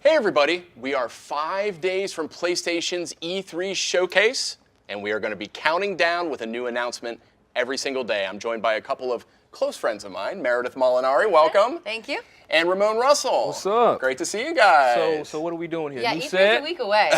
Hey everybody, we are 5 days from PlayStation's E3 showcase, and we are going to be counting down with a new announcement every single day. I'm joined by a couple of close friends of mine, Meredith Molinari, welcome. Thank you. And Ramon Russell. What's up? Great to see you guys. So what are we doing here? Yeah, New E3's set? a week away.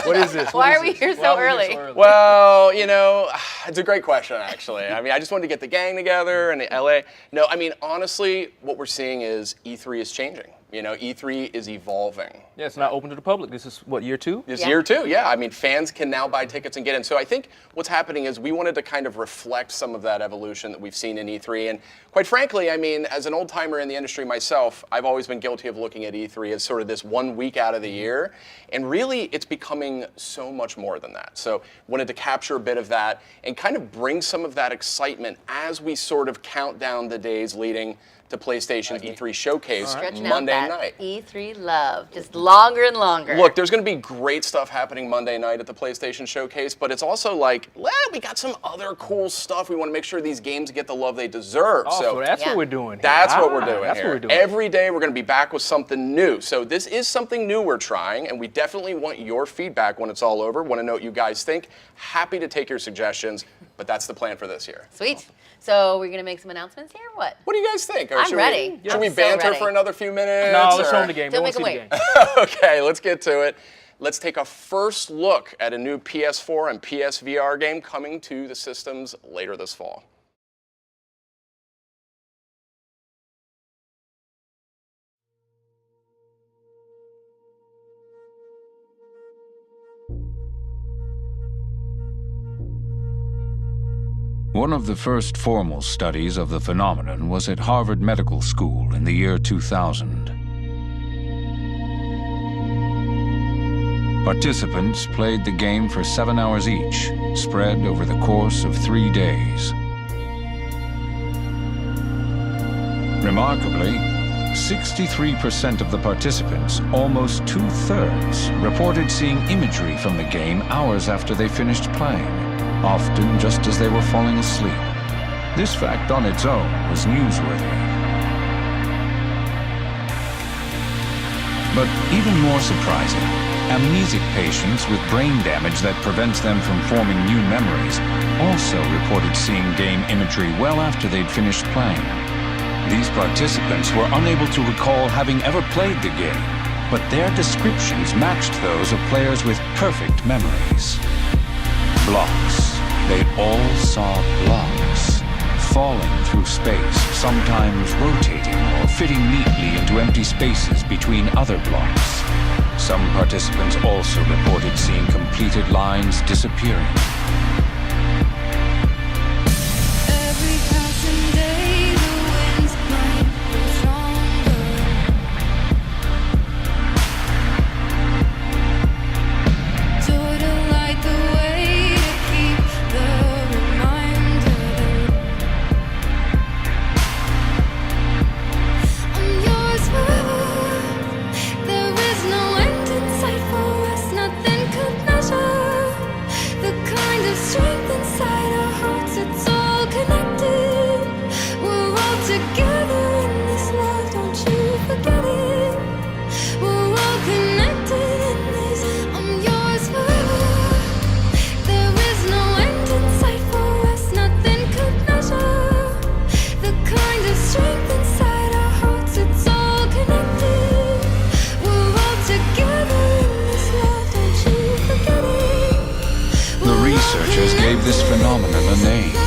What is this? Why are we here so early? Well, you know, it's a great question, actually. I mean, I just wanted to get the gang together in LA. No, I mean, honestly, what we're seeing is E3 is changing. You know, E3 is evolving. Yeah, it's not open to the public. This is, what, year 2? This year 2, yeah. I mean, fans can now buy tickets and get in. So I think what's happening is we wanted to kind of reflect some of that evolution that we've seen in E3. And quite frankly, I mean, as an old timer in the industry myself, I've always been guilty of looking at E3 as sort of this 1 week out of the year. And really, it's becoming so much more than that. So wanted to capture a bit of that and kind of bring some of that excitement as we sort of count down the days leading to PlayStation's E3 showcase Monday night. E3 love, just longer and longer. Look, there's going to be great stuff happening Monday night at the PlayStation showcase, but it's also like, well, we got some other cool stuff. We want to make sure these games get the love they deserve. Oh, so that's what we're doing here. That's what we're doing that's here. What we're doing. Every day we're going to be back with something new. So this is something new we're trying, and we definitely want your feedback when it's all over. Want to know what you guys think. Happy to take your suggestions, but that's the plan for this year. Sweet. So we're going to make some announcements here? What? What do you guys think? Or I'm should ready. Should we I'm so banter ready. for another few minutes? No, let's show them the game. Don't They make wanna them see the game. Okay, let's get to it. Let's take a first look at a new PS4 and PSVR game coming to the systems later this fall. One of the first formal studies of the phenomenon was at Harvard Medical School in the year 2000. Participants played the game for 7 hours each, spread over the course of 3 days. Remarkably, 63% of the participants, almost 2/3, reported seeing imagery from the game hours after they finished playing, often just as they were falling asleep. This fact on its own was newsworthy. But even more surprising, amnesic patients with brain damage that prevents them from forming new memories also reported seeing game imagery well after they'd finished playing. These participants were unable to recall having ever played the game, but their descriptions matched those of players with perfect memories. Blocks. They all saw blocks, falling through space, sometimes rotating or fitting neatly into empty spaces between other blocks. Some participants also reported seeing completed lines disappearing. Every passing day, the winds might grow stronger. Joy to light the way, to keep the reminder. I'm yours forever. There is no end in sight for us. Nothing could measure the kind of strength inside our hearts. It's all connected. We're all together in this love. Don't you forget it. We're all connected in this. I'm yours forever. There is no end in sight for us. Nothing could measure the kind of strength inside our hearts. It's all connected. We're all together in this love. Don't you forget it. The researchers gave this phenomenon a name.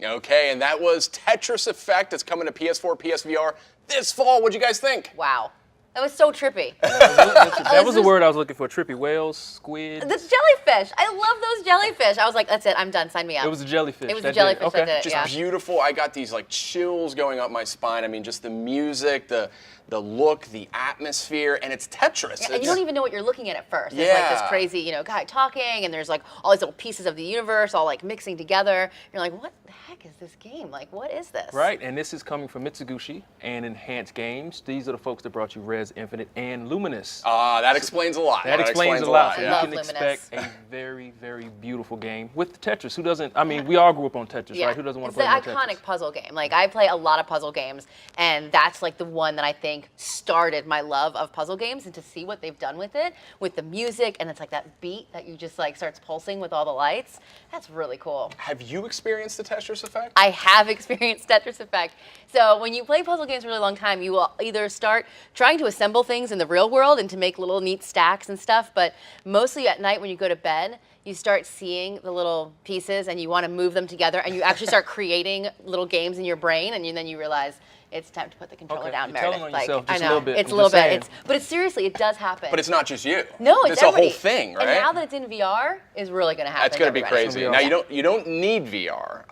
Okay, and that was Tetris Effect. It's coming to PS4, PSVR this fall. What'd you guys think? Wow. That was so trippy. That was the word I was looking for. Trippy. Whales, squid. The jellyfish. I love those jellyfish. I was like, that's it. I'm done. Sign me up. It was a jellyfish. It was that a jellyfish did it. that did it, Okay. Just beautiful. I got these like chills going up my spine. I mean, just the music, the look, the atmosphere, and it's Tetris. Yeah, and you don't even know what you're looking at first. There's like this Yeah. crazy, guy talking, and there's like all these little pieces of the universe all like mixing together. You're like, what the heck is this game? Like, what is this? Right, and this is coming from Mitsugushi and Enhanced Games. These are the folks that brought you Res Infinite and Luminous. That explains a lot. That explains a lot. So I love you can Luminous. expect a very, very beautiful game with Tetris. Who doesn't? I mean, we all grew up on Tetris, right? Who doesn't want to play more It's the iconic Tetris? puzzle game. Like, I play a lot of puzzle games, and that's like the one that I think started my love of puzzle games. And to see what they've done with it, with the music, and it's like that beat that you just like starts pulsing with all the lights. That's really cool. Have you experienced the Tetris effect? I have experienced Tetris effect. So when you play puzzle games for a really long time, you will either start trying to assemble things in the real world and to make little neat stacks and stuff, but mostly at night when you go to bed, you start seeing the little pieces and you want to move them together, and you actually start creating little games in your brain, and then you realize it's time to put the controller Okay, down, you're Meredith. telling on yourself just I a know, little bit. it's I'm a little just bit. saying. But it's seriously, it does happen. But it's not just you. No, it's a everybody. whole thing, right? And now that it's in VR, is really going to happen. That's going to be everybody. crazy. It's Now gonna be you don't need VR.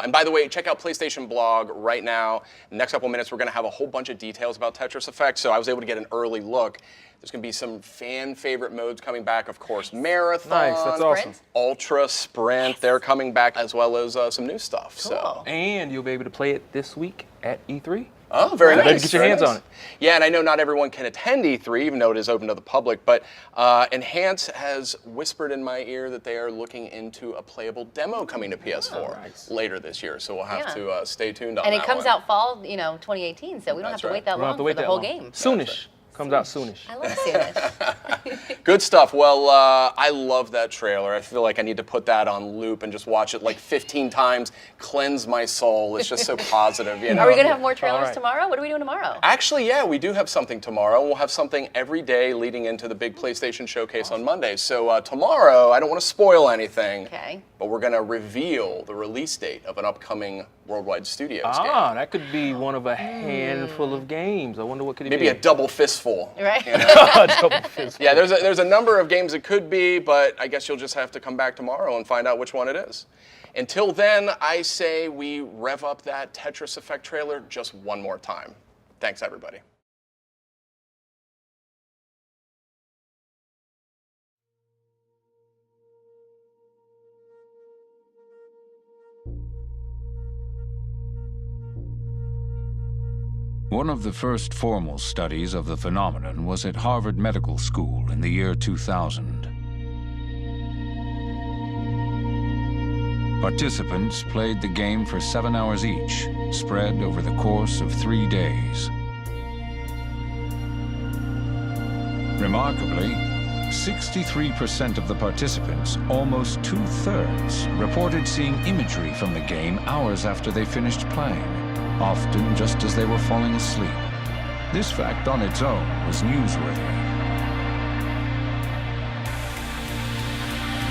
And by the way, check out PlayStation Blog right now. In the next couple minutes, we're going to have a whole bunch of details about Tetris Effect. So I was able to get an early look. There's going to be some fan favorite modes coming back, of course. Marathon, Nice, that's awesome. Sprint? Ultra, Sprint. They're coming back, as well as some new stuff. Cool. So. And you'll be able to play it this week at E3. Oh, very You nice. better get your very hands nice. on it. Yeah, and I know not everyone can attend E3, even though it is open to the public, but Enhance has whispered in my ear that they are looking into a playable demo coming to PS4 nice. later this year, so we'll have Yeah. to stay tuned on And that it comes one. out fall, 2018, so we don't That's have to right. wait that We don't long have to for wait the that whole long. game. Soonish. Comes out soonish. I love Soonish. Good stuff. Well, I love that trailer. I feel like I need to put that on loop and just watch it like 15 times, cleanse my soul. It's just so positive, you know. Are we going to have more trailers right. tomorrow? What are we doing tomorrow? Actually, yeah, we do have something tomorrow. We'll have something every day leading into the big PlayStation showcase on Monday. So tomorrow, I don't want to spoil anything, Okay. but we're going to reveal the release date of an upcoming Worldwide Studios game. That could be one of a handful of games. I wonder what could it Maybe be. a double fistful. Right? Double fist. Yeah, there's a number of games it could be, but I guess you'll just have to come back tomorrow and find out which one it is. Until then, I say we rev up that Tetris Effect trailer just one more time. Thanks, everybody. One of the first formal studies of the phenomenon was at Harvard Medical School in the year 2000. Participants played the game for 7 hours each, spread over the course of 3 days. Remarkably, 63% of the participants, almost 2/3, reported seeing imagery from the game hours after they finished playing, often just as they were falling asleep. This fact on its own was newsworthy.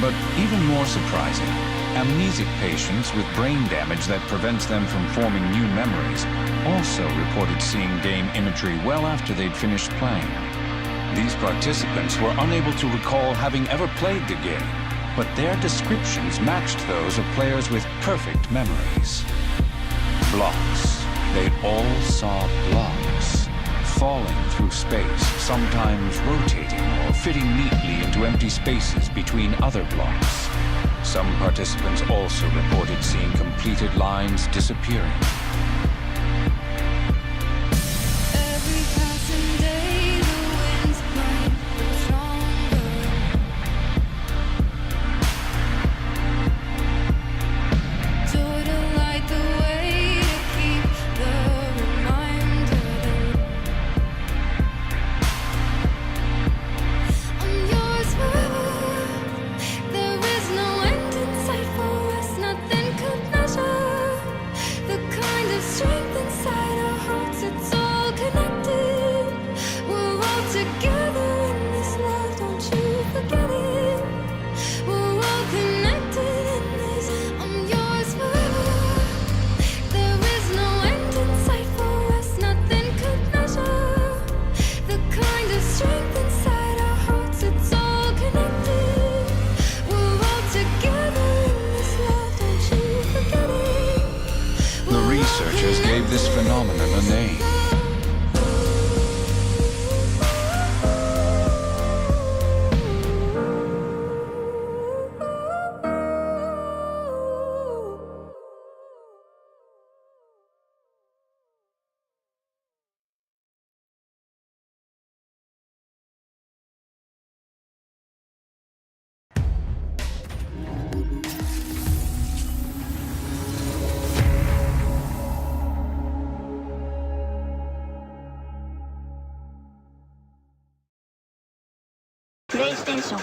But even more surprising, amnesic patients with brain damage that prevents them from forming new memories also reported seeing game imagery well after they'd finished playing. These participants were unable to recall having ever played the game, but their descriptions matched those of players with perfect memories. Blocks. They all saw blocks, falling through space, sometimes rotating or fitting neatly into empty spaces between other blocks. Some participants also reported seeing completed lines disappearing. Every passing day, the winds grind stronger. Joy to light the way, to keep the reminder that I'm yours forever. There is no end in sight for us, nothing could measure the kind of researchers gave this phenomenon a name. PlayStation